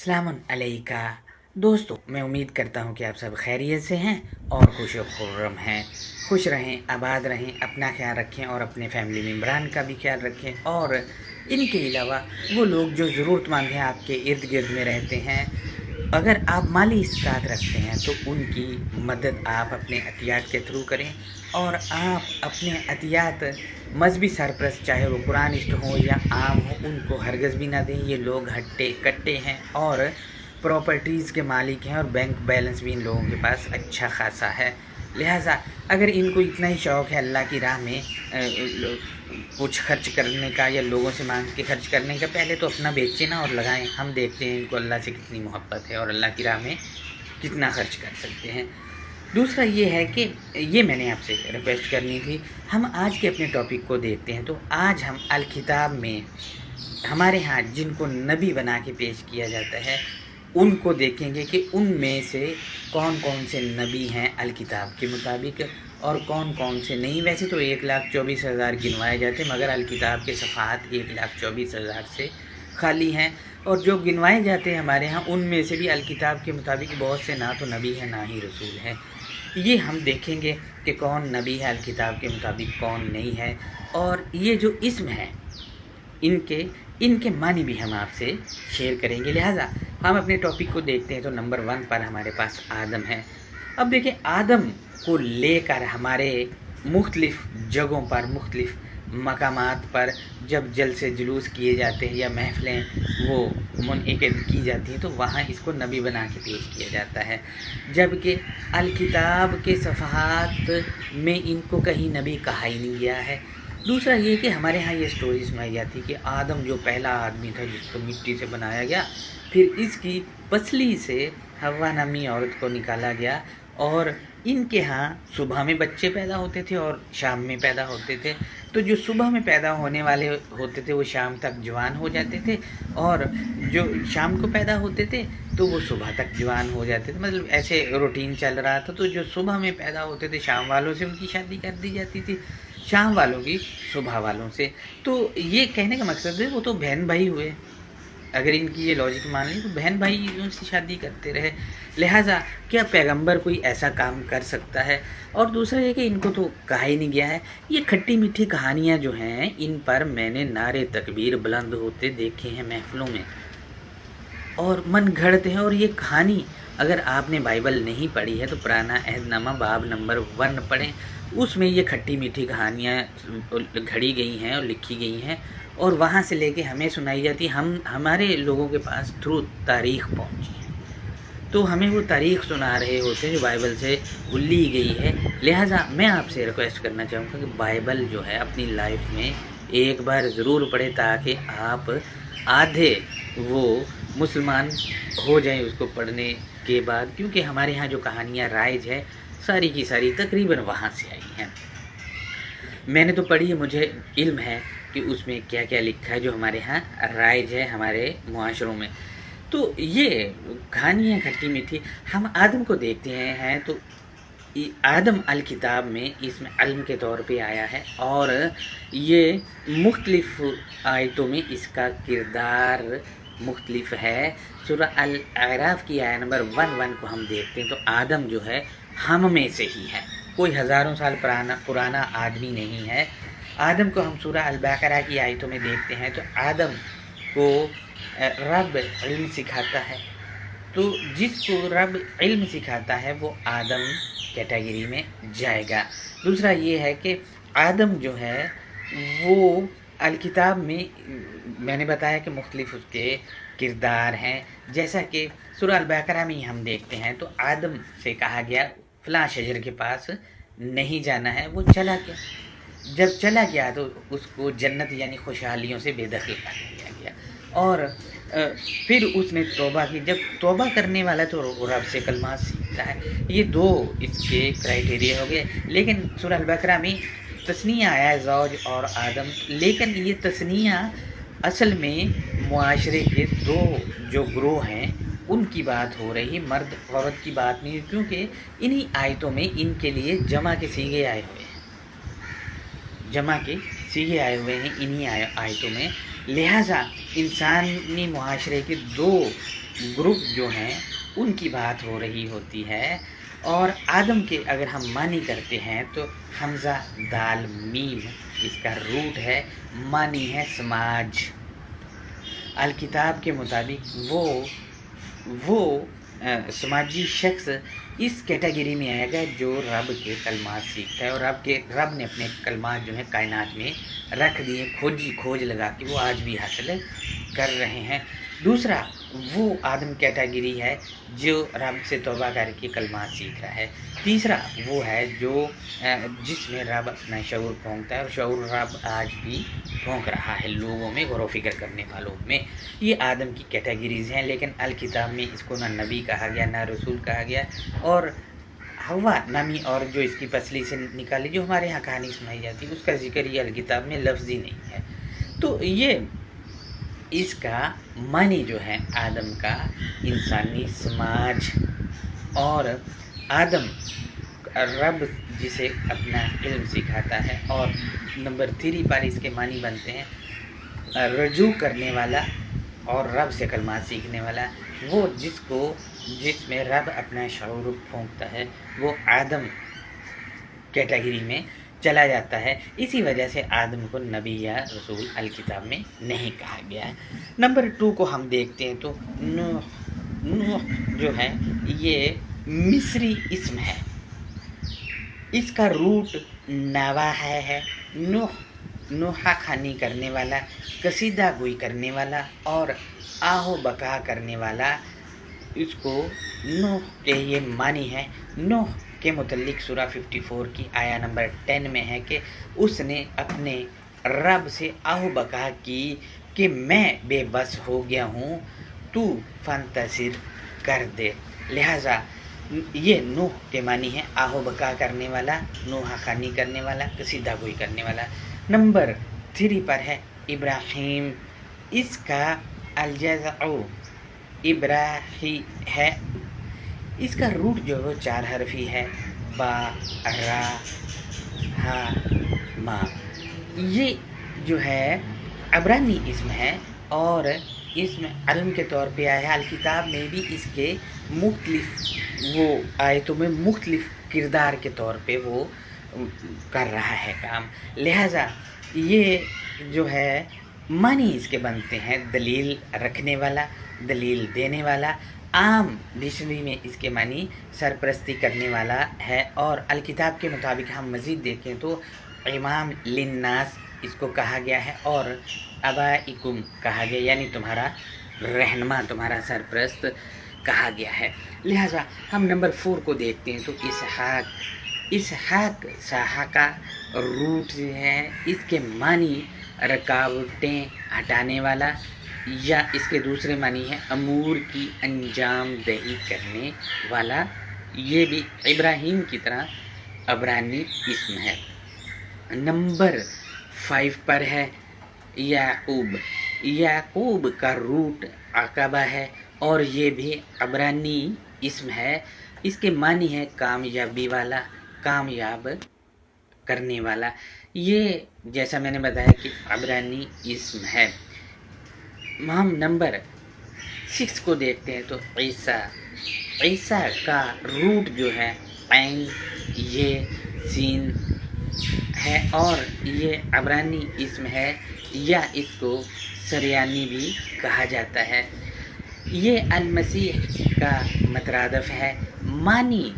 अस्सलामुन अलैका दोस्तों, मैं उम्मीद करता हूँ कि आप सब खैरियत से हैं और खुश व खुर्रम हैं। खुश रहें, आबाद रहें, अपना ख्याल रखें और अपने फैमिली मेम्बरान का भी ख्याल रखें। और इनके अलावा वो लोग जो ज़रूरतमंद हैं, आपके इर्द गिर्द में रहते हैं, अगर आप माली इस्तात रखते हैं तो उनकी मदद आप अपने अतियात के थ्रू करें। और आप अपने अतियात मजहबी सरपरस्त, चाहे वो कुरानिस्ट हो या आम हो, उनको हरगज़ भी ना दें। ये लोग हट्टे कट्टे हैं और प्रॉपर्टीज़ के मालिक हैं और बैंक बैलेंस भी इन लोगों के पास अच्छा खासा है। लिहाजा अगर इनको इतना ही शौक़ है अल्लाह की राह में कुछ खर्च करने का या लोगों से मांग के खर्च करने का, पहले तो अपना बेचें ना और लगाएं। हम देखते हैं इनको अल्लाह से कितनी मोहब्बत है और अल्लाह की राह में कितना खर्च कर सकते हैं। दूसरा ये है कि ये मैंने आपसे रिक्वेस्ट करनी थी। हम आज के अपने टॉपिक को देखते हैं। तो आज हम अल किताब में हमारे यहाँ जिनको नबी बना के पेश किया जाता है उनको देखेंगे कि उनमें से कौन कौन से नबी हैं अल किताब के मुताबिक और कौन कौन से नहीं। वैसे तो 1,24,000 गिनवाए जाते, मगर अल किताब के सफ़ात 1,24,000 से खाली हैं। और जो गिनवाए जाते हैं हमारे यहाँ, उनमें से भी अल किताब के मुताबिक बहुत से ना तो नबी हैं ना ही रसूल हैं। ये हम देखेंगे कि कौन नबी है अल किताब के मुताबिक, कौन नहीं है। और ये जो इस्म है इनके मानी भी हम आपसे शेयर करेंगे। लिहाजा हम अपने टॉपिक को देखते हैं। तो नंबर 1 पर हमारे पास आदम है। अब देखिए, आदम को लेकर हमारे मुख्तलिफ़ जगहों पर, मुख्तलिफ़ मकामात पर जब जलसे जुलूस किए जाते हैं या महफ़िलें वो मुनइक़िद की जाती हैं, तो वहाँ इसको नबी बना के पेश किया जाता है। जबकि अल किताब के सफ़हात में इनको कहीं नबी कहा ही नहीं गया है। दूसरा ये कि हमारे यहाँ ये स्टोरी सुनाई जाती है कि आदम जो पहला आदमी था जिसको मिट्टी से बनाया गया, फिर इसकी पसली से हव्वा नामी औरत को निकाला गया और इनके यहाँ सुबह में बच्चे पैदा होते थे और शाम में पैदा होते थे। तो जो सुबह में पैदा होने वाले होते थे वो शाम तक जवान हो जाते थे, और जो शाम को पैदा होते थे तो वो सुबह तक जवान हो जाते थे। मतलब ऐसे रूटीन चल रहा था। तो जो सुबह में पैदा होते थे शाम वालों से उनकी शादी कर दी जाती थी, शाम वालों की सुबह वालों से। तो ये कहने का मकसद है वो तो बहन भाई हुए। अगर इनकी ये लॉजिक मान ली तो बहन भाई उनसे शादी करते रहे। लिहाजा क्या पैगंबर कोई ऐसा काम कर सकता है? और दूसरा ये कि इनको तो कहा ही नहीं गया है। ये खट्टी मीठी कहानियाँ जो हैं, इन पर मैंने नारे तकबीर बुलंद होते देखे हैं महफिलों में, और मन घड़ते हैं। और ये कहानी अगर आपने बाइबल नहीं पढ़ी है तो पुराना अहदनामा बाब नंबर 1 पढ़ें। उसमें ये खट्टी मीठी कहानियाँ घड़ी गई हैं और लिखी गई हैं, और वहाँ से लेके हमें सुनाई जाती। हमारे लोगों के पास थ्रू तारीख़ पहुँची है, तो हमें वो तारीख़ सुना रहे होते हैं जो बाइबल से ली गई है। लिहाजा मैं आपसे रिक्वेस्ट करना चाहूँगा कि बाइबल जो है अपनी लाइफ में एक बार ज़रूर पढ़े, ताकि आप आधे वो मुसलमान हो जाएं उसको पढ़ने के बाद। क्योंकि हमारे यहाँ जो कहानियाँ राइज है सारी की सारी तकरीबन वहाँ से आई हैं। मैंने तो पढ़ी है, मुझे इल्म है कि उसमें क्या क्या लिखा है जो हमारे यहाँ राइज है हमारे मुआशरों में। तो ये कहानियाँ खट्टी मीठी। हम आदम को देखते हैं तो आदम अल किताब में इसमें इल्म के तौर पे आया है, और ये मुख्तलिफ़ आयतों में इसका किरदार मुख्तलिफ है। सूरह अल अराफ की आयत नंबर 1 को हम देखते हैं तो आदम जो है हम में से ही है, कोई हज़ारों साल पुराना आदमी नहीं है। आदम को हम सूरह अल बकरा की आयतों में देखते हैं तो आदम को रब इल्म सिखाता है। तो जिसको रब इल्म सिखाता है वो आदम कैटेगरी में जाएगा। दूसरा ये है कि आदम जो है वो अल किताब में मैंने बताया कि मुख्तलिफ उसके किरदार हैं। जैसा कि सूरह अल बकरा में ही हम देखते हैं तो आदम से कहा गया फलां शजर के पास नहीं जाना है, वो चला गया। जब चला गया तो उसको जन्नत यानी खुशहालियों से बेदखल कर दिया गया। और फिर उसने तौबा की। जब तौबा करने वाला तो रब से कलमा सीखता है। ये 2 इसके क्राइटेरिया हो गए। लेकिन सूरह अल बकरा में तस्निया आया है ज़ौज और आदम, लेकिन ये तस्निया असल में मुआशरे के 2 जो ग्रोह हैं उनकी बात हो रही, मर्द औरत की बात नहीं। क्योंकि इन्हीं आयतों में इनके लिए जमा के सीगे आए हुए हैं, जमा के सीगे आए हुए हैं इन्हीं आयतों में। लिहाजा इंसानी मुआशरे के 2 ग्रुप जो हैं उनकी बात हो रही होती है। और आदम के अगर हम मानी करते हैं तो हमज़ा दाल मीम इसका रूट है, मानी है समाज। अल किताब के मुताबिक वो समाजी शख्स इस कैटेगरी में आएगा जो रब के कलमात सीखता है, और रब ने अपने कलमात जो है कायनात में रख दिए, खोज लगा के वो आज भी हासिल कर रहे हैं। दूसरा वो आदम कैटेगरी है जो रब से तौबा करके कलमात सीख रहा है। तीसरा वो है जो जिसमें रब अपना शऊर फूंकता है, और शऊर रब आज भी फूंक रहा है लोगों में, गौर व फिक्र करने वालों में। ये आदम की कैटेगरीज़ हैं, लेकिन अल किताब में इसको ना नबी कहा गया ना रसूल कहा गया। और हवा नामी और जो इसकी पसली से निकाली जो हमारे यहाँ कहानी सुनाई जाती है उसका जिक्र ये अल किताब में लफ्ज़ी नहीं है। तो ये इसका मानी जो है आदम का इंसानी समाज, और आदम रब जिसे अपना इल्म सिखाता है। और नंबर 3 पर इसके मानी बनते हैं रजू करने वाला और रब से कलमात सीखने वाला। वो जिसमें रब अपना शऊर फूंकता है वो आदम कैटेगरी में चला जाता है। इसी वजह से आदम को नबी या रसूल अल किताब में नहीं कहा गया है। नंबर 2 को हम देखते हैं तो नूह जो है ये मिस्री इस्म है, इसका रूट नवा है। नूहा खानी करने वाला, कसीदा गोई करने वाला और आहो बका करने वाला, इसको नूह के ये मानी है। नूह के मुतल्लिक सूरा 54 की आया नंबर 10 में है कि उसने अपने रब से आहो बका की कि मैं बेबस हो गया हूँ, तू फंतसिर कर दे। लिहाजा ये नूह के मानी है आहो बका करने वाला, नूहा खानी करने वाला, कसीदा गोई करने वाला। नंबर 3 पर है इब्राहीम, इसका अलजज़उ इब्राही है, इसका रूट जो है 4 हरफी है, बा रा हा मा। ये जो है अबरानी इसम है और इसमें अलम के तौर पे आया है। अल किताब में भी इसके मुख्तलिफ वो आयतों में मुख्तलिफ किरदार के तौर पे वो कर रहा है काम। लिहाजा ये जो है मानी इसके बनते हैं दलील रखने वाला, दलील देने वाला। आम डिक्शनरी में इसके मानी सरपरस्ती करने वाला है। और अल किताब के मुताबिक हम मज़ीद देखें तो इमाम लिन्नास इसको कहा गया है और अबाइकुम कहा गया, यानी तुम्हारा रहनुमा, तुम्हारा सरपरस्त कहा गया है। लिहाजा हम नंबर 4 को देखते हैं तो इसहाक साहा का रूट है, इसके मानी रुकावटें हटाने वाला, या इसके दूसरे मानी है अमूर की अंजाम दही करने वाला। ये भी इब्राहीम की तरह अबरानी इस्म है। नंबर 5 पर है याकूब, याकूब का रूट अकबा है और ये भी अबरानी इस्म है। इसके मानी है कामयाबी वाला, कामयाब करने वाला। ये जैसा मैंने बताया कि अबरानी इस्म है। हम नंबर 6 को देखते हैं तो ईसा का रूट जो है ऐन ये सीन है और ये अबरानी इस्म है, या इसको सरयानी भी कहा जाता है। ये अल-मसीह का मतरादफ है। मानी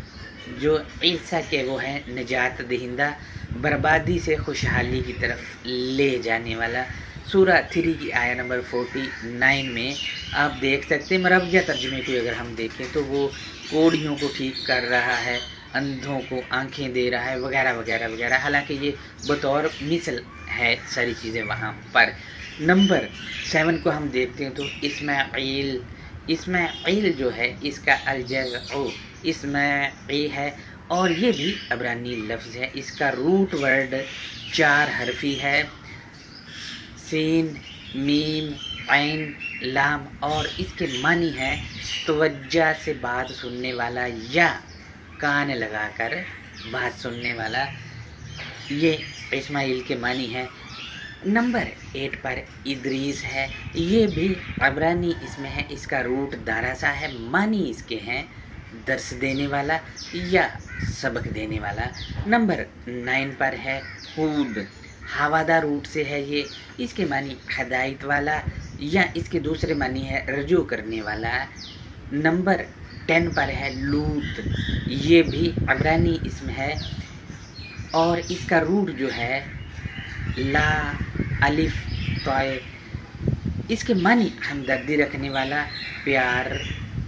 जो ईसा के वो है निजात दहिंदा, बर्बादी से खुशहाली की तरफ ले जाने वाला। सूरा 3 की आया नंबर 49 में आप देख सकते हैं, मरवजा तर्जुमे को अगर हम देखें तो वो कोढ़ियों को ठीक कर रहा है, अंधों को आंखें दे रहा है, वगैरह वगैरह वगैरह। हालांकि ये बतौर मिसल है सारी चीज़ें वहाँ पर। नंबर 7 को हम देखते हैं तो इस्माइल जो है इसका अलजज़उ इस्माइल है और ये भी अबरानी लफ्ज़ है। इसका रूट वर्ड 4 हरफी है, सीन मीम ऐन लाम, और इसके मानी है तवज्जा से बात सुनने वाला या कान लगाकर बात सुनने वाला। ये इस्माइल के मानी है। नंबर 8 पर इदरीस है, ये भी अबरानी इसमें है, इसका रूट दारासा है, मानी इसके हैं दर्स देने वाला या सबक देने वाला। नंबर 9 पर है हूद, हवादार रूट से है ये, इसके मानी हदायत वाला या इसके दूसरे मानी है रजू करने वाला। नंबर 10 पर है लूत, ये भी अबरानी इसमें है और इसका रूट जो है ला अलिफ तोय, इसके मानी हमदर्दी रखने वाला, प्यार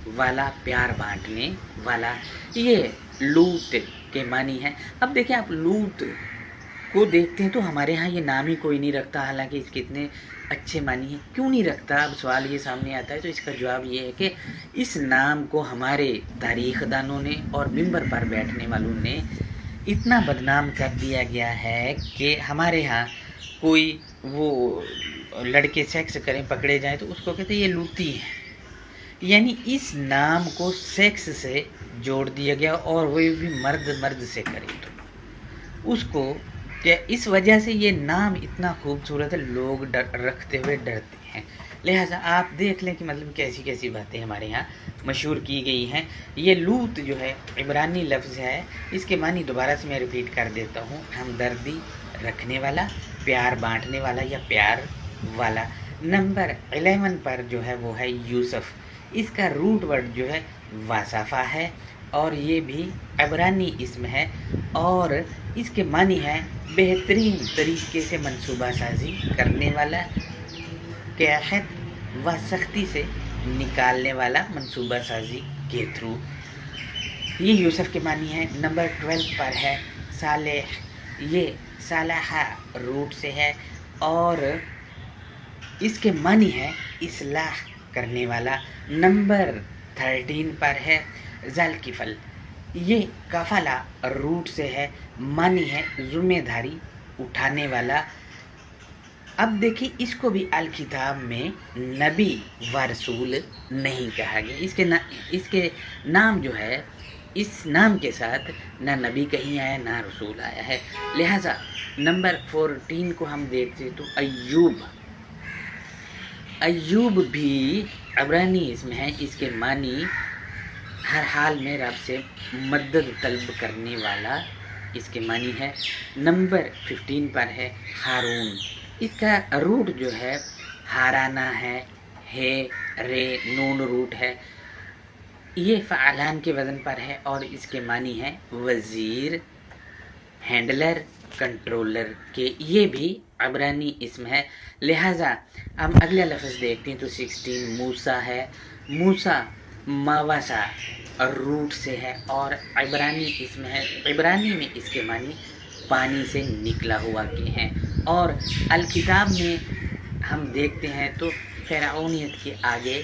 वाला, प्यार बांटने वाला। ये लूत के मानी है। अब देखिए आप लूत को देखते हैं तो हमारे यहाँ ये नाम ही कोई नहीं रखता, हालांकि इसके इतने अच्छे मानी हैं। क्यों नहीं रखता? अब सवाल ये सामने आता है तो इसका जवाब ये है कि इस नाम को हमारे तारीख दानों ने और मिंबर पर बैठने वालों ने इतना बदनाम कर दिया गया है कि हमारे यहाँ कोई वो लड़के सेक्स करें पकड़े जाएं तो उसको कहते हैं ये लूती है, यानी इस नाम को सेक्स से जोड़ दिया गया और वो भी मर्द मर्द से करे तो उसको क्या, इस वजह से ये नाम इतना खूबसूरत है, लोग रखते हुए डरते हैं। लिहाजा आप देख लें कि मतलब कैसी कैसी बातें हमारे यहाँ मशहूर की गई हैं। ये लूत जो है इब्रानी लफ्ज़ है, इसके मानी दोबारा से मैं रिपीट कर देता हूँ, हमदर्दी रखने वाला, प्यार बांटने वाला या प्यार वाला। नंबर 11 पर जो है वो है यूसुफ, इसका रूट वर्ड जो है वासाफ़ा है और ये भी इब्रानी इसम है और इसके मानी है बेहतरीन तरीके से मंसूबा साजी करने वाला, क़याहत व सख्ती से निकालने वाला मंसूबा साजी के थ्रू। ये यूसुफ के मानी है। नंबर 12 पर है सालेह, ये सालाहा रूट से है और इसके मानी है इस्लाह करने वाला। नंबर 13 पर है ज़ालकिफ़ल, ये कफला रूट से है, मानी है ज़िम्मेदारी उठाने वाला। अब देखिए इसको भी अल किताब में नबी व रसूल नहीं कहा गया, इसके नाम जो है, इस नाम के साथ ना नबी कहीं आया ना रसूल आया है। लिहाजा नंबर 14 को हम देखते तो अय्यूब, अय्यूब भी अबरानी इसमें है, इसके मानी हर हाल में रब से मदद तलब करने वाला, इसके मानी है। नंबर 15 पर है हारून, इसका रूट जो है हाराना है रे नून रूट है, ये फ़ालान के वज़न पर है और इसके मानी है वज़ीर, हैंडलर, कंट्रोलर के। ये भी अबरानी इसम है। लिहाजा हम अगला लफ्ज़ देखते हैं तो 16 मूसा है, मूसा मावासा रूट से है और इब्रानी इसमें है, इब्रानी में इसके मानी पानी से निकला हुआ के हैं। और अल किताब में हम देखते हैं तो फ़िरऔनियत के आगे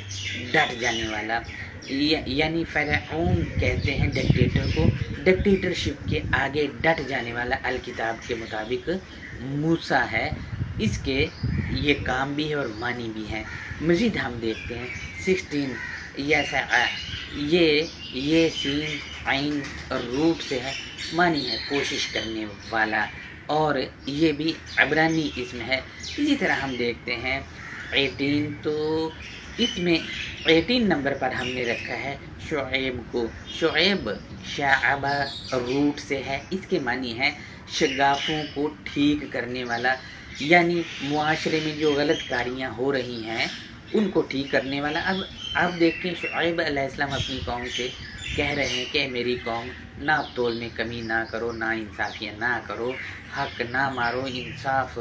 डट जाने वाला, यानी फ़िरऔन कहते हैं डिक्टेटर को, डिक्टेटरशिप के आगे डट जाने वाला अल किताब के मुताबिक मूसा है। इसके ये काम भी है और मानी भी है। मज़ीद हम देखते हैं 16 ये सीन आइन रूट से है, मानी है कोशिश करने वाला और ये भी अबरानी इसमें है। इसी तरह हम देखते हैं 18, तो इसमें 18 नंबर पर हमने रखा है शुएब को, शुएब शाअबा रूट से है, इसके मानी है शगाफों को ठीक करने वाला, यानी मुआशरे में जो गलत कारियाँ हो रही हैं उनको ठीक करने वाला। अब आप देखते हैं शुएब अलैहिस्सलाम अपनी कौम से कह रहे हैं कि मेरी कौम नाप तोल में कमी ना करो, ना इंसाफियाँ ना करो, हक ना मारो, इंसाफ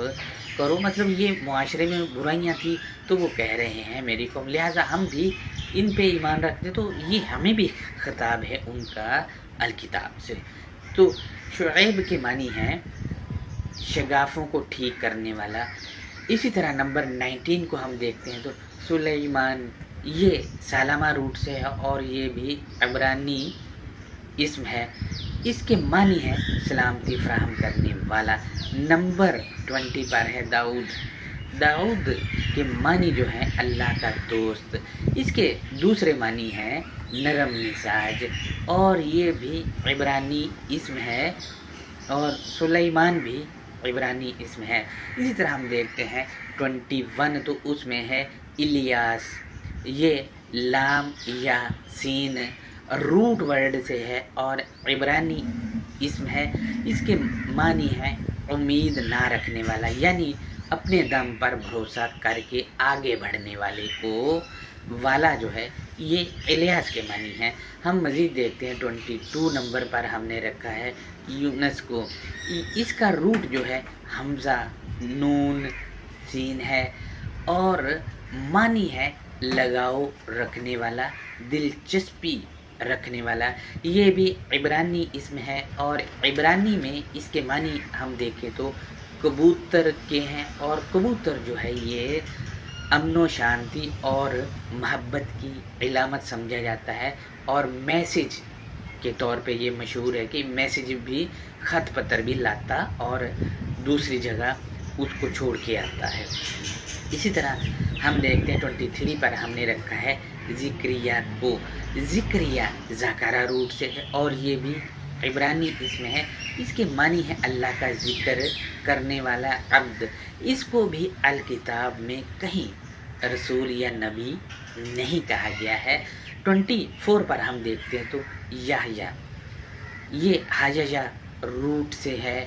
करो, मतलब ये मुआशरे में बुराइयाँ थी तो वो कह रहे हैं मेरी कौम, लिहाजा हम भी इन पे ईमान रखते, तो ये हमें भी खिताब है उनका अल किताब से। तो शुएब के मानी है शगाफों को ठीक करने वाला। इसी तरह नंबर 19 को हम देखते हैं तो सुलेमान, ये सालामा रूट से है और ये भी अबरानी इसम है, इसके मानी है सलामती फराहम करने वाला। नंबर 20 पर है दाऊद, दाऊद के मानी जो है अल्लाह का दोस्त, इसके दूसरे मानी है नरम मिजाज और ये भी इब्रानी इसम है। और सुलेमान भी عبرانی اسم ہے۔ اسی طرح ہم دیکھتے ہیں 21 تو اس میں ہے الیاس، یہ لام یا سین روٹ ورڈ سے ہے اور عبرانی اسم ہے۔ اس کے معنی ہے امید نہ رکھنے والا، یعنی اپنے دم پر بھروسہ کر کے آگے بڑھنے والے کو والا جو ہے یہ الیاس کے معنی ہے۔ ہم مزید دیکھتے ہیں 22 نمبر پر ہم نے رکھا ہے یونس کو، اس کا روٹ جو ہے حمزہ نون سین ہے اور معنی ہے لگاؤ رکھنے والا، دلچسپی رکھنے والا۔ یہ بھی عبرانی اسم ہے اور عبرانی میں اس کے معنی ہم دیکھیں تو کبوتر کے ہیں، اور کبوتر جو ہے یہ امن و شانتی اور محبت کی علامت سمجھا جاتا ہے، اور میسج کے طور پہ یہ مشہور ہے کہ میسج بھی خط پتر بھی لاتا اور دوسری جگہ اس کو چھوڑ کے آتا ہے۔ اسی طرح ہم دیکھتے ہیں 23 پر ہم نے رکھا ہے ذکریہ کو، ذکریہ ذکرہ روٹ سے ہے اور یہ بھی عبرانی اسم ہے۔ اس کے معنی ہے اللہ کا ذکر کرنے والا عبد۔ اس کو بھی الکتاب میں کہیں رسول یا نبی نہیں کہا گیا ہے۔ 24 پر ہم دیکھتے ہیں تو یحییٰ، یہ حججہ روٹ سے ہے۔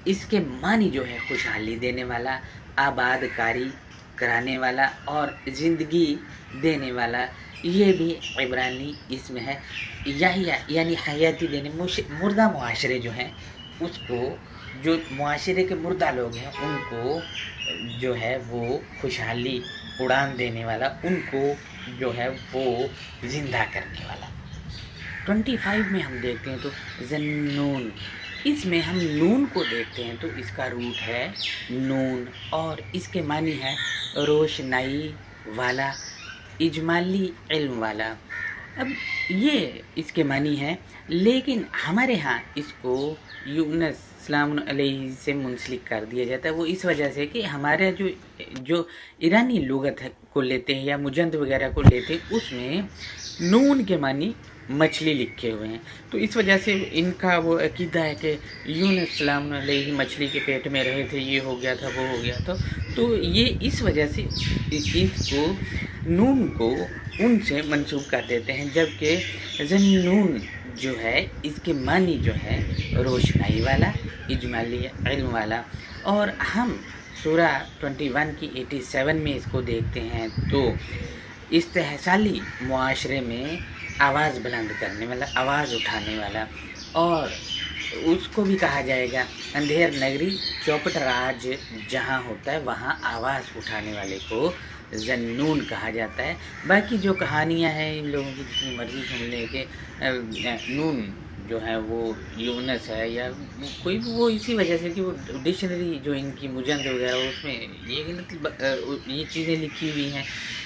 اس کے معنی جو ہے خوشحالی دینے والا، آباد کاری کرانے والا اور زندگی دینے والا۔ یہ بھی عبرانی اسم ہے۔ یحییٰ یعنی حیاتی دینے، مردہ معاشرے جو ہیں اس کو، جو معاشرے کے مردہ لوگ ہیں ان کو جو ہے وہ خوشحالی اڑان دینے والا، ان کو جو ہے وہ زندہ کرنے والا۔ 25 میں ہم دیکھتے ہیں تو ذنون، اس میں ہم نون کو دیکھتے ہیں تو اس کا روٹ ہے نون اور اس کے معنی ہے روشنائی والا، اجمالی علم والا۔ اب یہ اس کے معنی ہے، لیکن ہمارے ہاں اس کو یونس السلام علیہ سے منسلک کر دیا جاتا ہے۔ وہ اس وجہ سے کہ ہمارا جو ایرانی لغت ہے کو لیتے ہیں یا مجند وغیرہ کو لیتے ہیں، اس میں نون کے معنی مچھلی لکھے ہوئے ہیں، تو اس وجہ سے ان کا وہ عقیدہ ہے کہ یونس السلام علیہ مچھلی کے پیٹ میں رہے تھے، یہ ہو گیا تھا وہ ہو گیا تھا، تو یہ اس وجہ سے اس کو نون کو ان سے منسوب کر دیتے ہیں، جبکہ ذنون جو ہے اس کے معنی جو ہے روشنائی والا، اجمالی علم والا۔ اور ہم سورہ 21 کی 87 میں اس کو دیکھتے ہیں تو استحصالی معاشرے میں آواز بلند کرنے والا، آواز اٹھانے والا، اور اس کو بھی کہا جائے گا اندھیر نگری چوپٹ راج جہاں ہوتا ہے وہاں آواز اٹھانے والے کو ذنون کہا جاتا ہے۔ باقی جو کہانیاں ہیں ان لوگوں کی جتنی مرضی سن لے کہ نون جو ہے وہ یونس ہے یا کوئی بھی، وہ اسی وجہ سے کہ وہ ڈکشنری جو ان کی مجند وغیرہ اس میں یہ چیزیں لکھی ہوئی ہیں،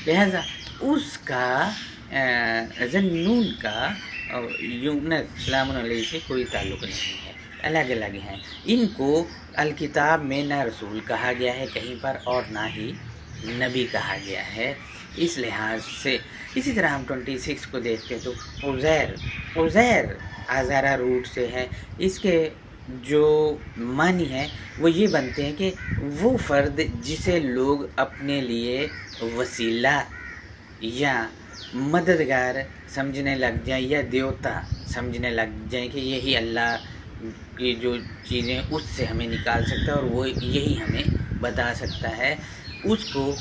لہذا اس کا ذنون کا یونس السلام علیہ سے کوئی تعلق نہیں ہے، الگ الگ ہیں۔ ان کو الکتاب میں نہ رسول کہا گیا ہے کہیں پر اور نہ ہی نبی کہا گیا ہے، اس لحاظ سے۔ اسی طرح ہم 26 کو دیکھتے تو عزیر آزارہ روٹ سے ہے۔ اس کے جو معنی ہے وہ یہ بنتے ہیں کہ وہ فرد جسے لوگ اپنے لیے وسیلہ یا مددگار سمجھنے لگ جائیں یا دیوتا سمجھنے لگ جائیں کہ یہی اللہ کی جو چیزیں اس سے ہمیں نکال سکتا ہے اور وہ یہی ہمیں بتا سکتا ہے، اس کو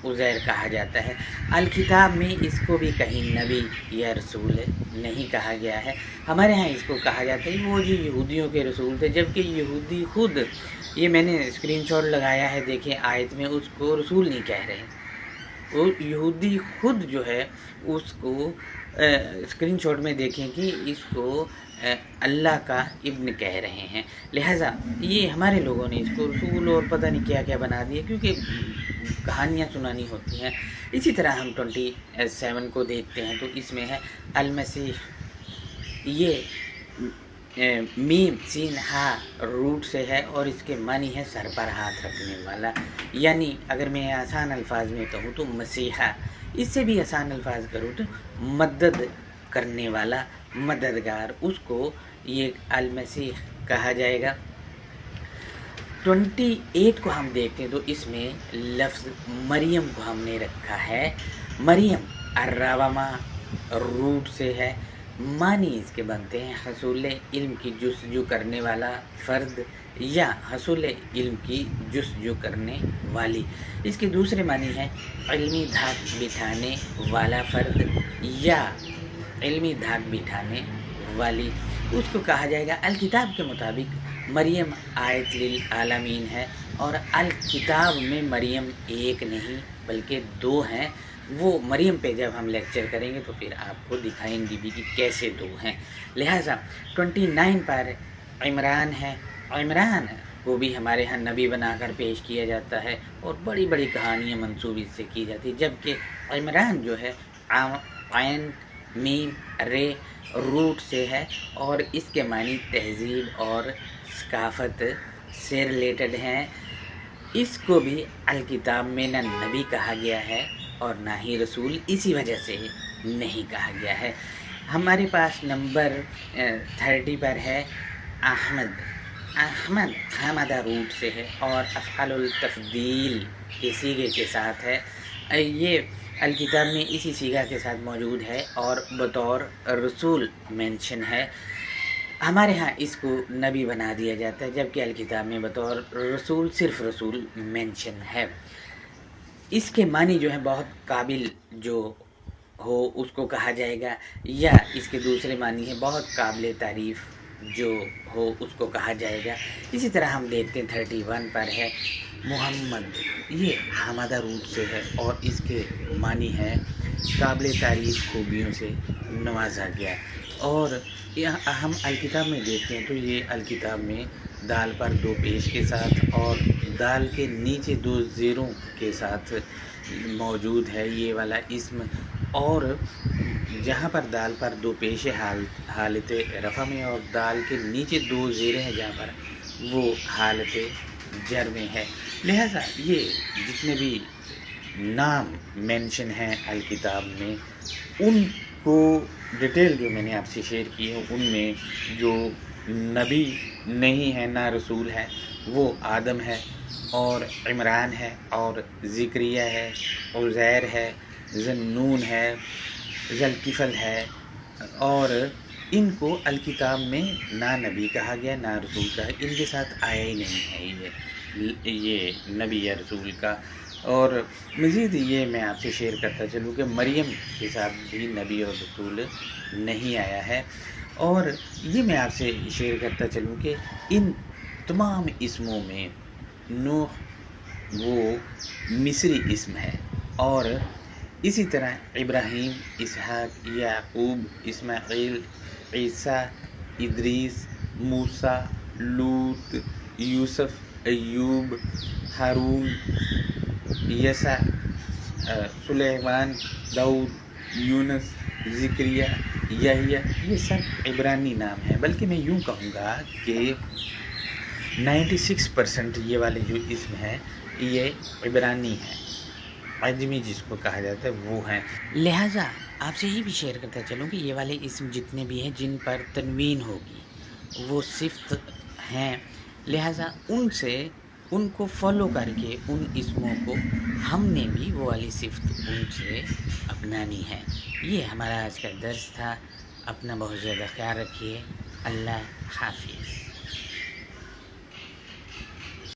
عزیر کہا جاتا ہے۔ الکتاب میں اس کو بھی کہیں نبی یا رسول نہیں کہا گیا ہے، ہمارے ہاں اس کو کہا جاتا ہے وہ جو یہودیوں کے رسول تھے، جبکہ یہودی خود، یہ میں نے اسکرین شاٹ لگایا ہے دیکھیں آیت میں، اس کو رسول نہیں کہہ رہے، وہ یہودی خود جو ہے اس کو اسکرین شاٹ میں دیکھیں کہ اس کو اللہ کا ابن کہہ رہے ہیں، لہٰذا یہ ہمارے لوگوں نے اس کو رسول اور پتہ نہیں کیا کیا بنا دیا، کیونکہ کہانیاں سنانی ہوتی ہیں۔ اسی طرح ہم 27 کو دیکھتے ہیں تو اس میں ہے المسیح، یہ میم سین ہا روٹ سے ہے اور اس کے معنی ہے سر پر ہاتھ رکھنے والا، یعنی اگر میں آسان الفاظ میں کہوں تو مسیحا، اس سے بھی آسان الفاظ کروں تو مدد کرنے والا، مددگار، اس کو یہ المسیح کہا جائے گا۔ 28 को हम देखते हैं तो इसमें लफ्ज़ मरियम को हमने रखा है। मरियम अर्रावमा रूट से है। मानी इसके बनते हैं हसूल इल्म की जुस्तजू करने वाला फ़र्द या हसूल इल्म की जुस्तजू करने वाली। इसके दूसरे मानी है इल्मी धाक बिठाने वाला फ़र्द या इल्मी धाक बिठाने वाली। उसको कहा जाएगा अल किताब के मुताबिक मरियम आयत लिल आलमीन है, और अल किताब में मरियम एक नहीं बल्कि 2 हैं। वो मरियम पे जब हम लेक्चर करेंगे तो फिर आपको दिखाएंगे भी कि कैसे 2 हैं। लिहाजा 29 पर इमरान है। इमरान को भी हमारे यहाँ नबी बनाकर पेश किया जाता है और बड़ी बड़ी कहानियाँ मंसूब इससे की जाती है, जबकि इमरान जो है आयन मीम रे रूट से है और इसके मानी तहजीब और सकाफ़त से रिलेटेड हैं। इसको भी अल किताब में न नबी कहा गया है और ना ही रसूल, इसी वजह से नहीं कहा गया है। हमारे पास नंबर 30 पर है अहमद। अहमद हमदा रूट से है और अफ़अलुल तफ़दील के सीगे के साथ है। ये अल किताब में इसी सीगा के साथ मौजूद है और बतौर रसूल मेंशन है। हमारे यहाँ इसको नबी बना दिया जाता है, जबकि अल किताब में बतौर रसूल सिर्फ रसूल मेंशन है। इसके मानी जो है बहुत काबिल जो हो उसको कहा जाएगा, या इसके दूसरे मानी है बहुत काबिल तारीफ़ जो हो उसको कहा जाएगा। इसी तरह हम देखते हैं 31 पर है मोहम्मद। ये हमदा रूट से है और इसके मानी है काबिल तारीफ़ खूबियों से नवाजा गया। और यहाँ हम अल किताब में देखते हैं तो ये अल किताब में दाल पर 2 पेश के साथ और दाल के नीचे 2 ज़ेरों के साथ मौजूद है ये वाला इस्म। और जहाँ पर दाल पर 2 पेश हालत रफ़ा में और दाल के नीचे 2 ज़ेरे हैं जहाँ पर वो हालत जर में है। लिहाजा ये जितने भी नाम मेंशन हैं अल किताब में उनको डिटेल जो मैंने आपसे शेयर की है उनमें जो नबी नहीं है ना रसूल है वो आदम है और इमरान है और ज़िक्रिया है, उज़ैर है, ज़न्नून है, ज़ुल्किफ़ल है। और इनको अल किताब में ना नबी कहा गया ना रसूल कहा, इनके साथ आया ही नहीं है ये नबी या रसूल का। और मज़ीद ये मैं आपसे शेयर करता चलूँ कि मरियम के साथ भी नबी और रसूल नहीं आया है। और ये मैं आपसे शेयर करता चलूँ कि इन तमाम इस्मों में नूह वो मिस्री इस्म है, और इसी तरह इब्राहीम, इसहाक, याकूब, इस्माईल, ईसा, इदरीस, मूसा, लूत, यूसुफ, अय्यूब, हारून, यसा, सुलेमान, दाऊद, यूनुस, ज़िक्रिया, यहया, ये सब इब्रानी नाम हैं। बल्कि मैं यूँ कहूँगा कि 96% ये वाले जो इस्म हैं ये इब्रानी हैं, अजमी जिसको कहा जाता है वो हैं। लिहाजा आपसे ये भी शेयर करता चलूँ कि ये वाले इस्म जितने भी हैं जिन पर तनवीन होगी वो सिफ्त हैं। लिहाजा उनको फॉलो करके उन इस्मों को हमने भी वो वाली सिफ्त उनसे अपनानी है। ये हमारा आज का दर्स था। अपना बहुत ज़्यादा ख्याल रखिए। अल्लाह हाफिज़।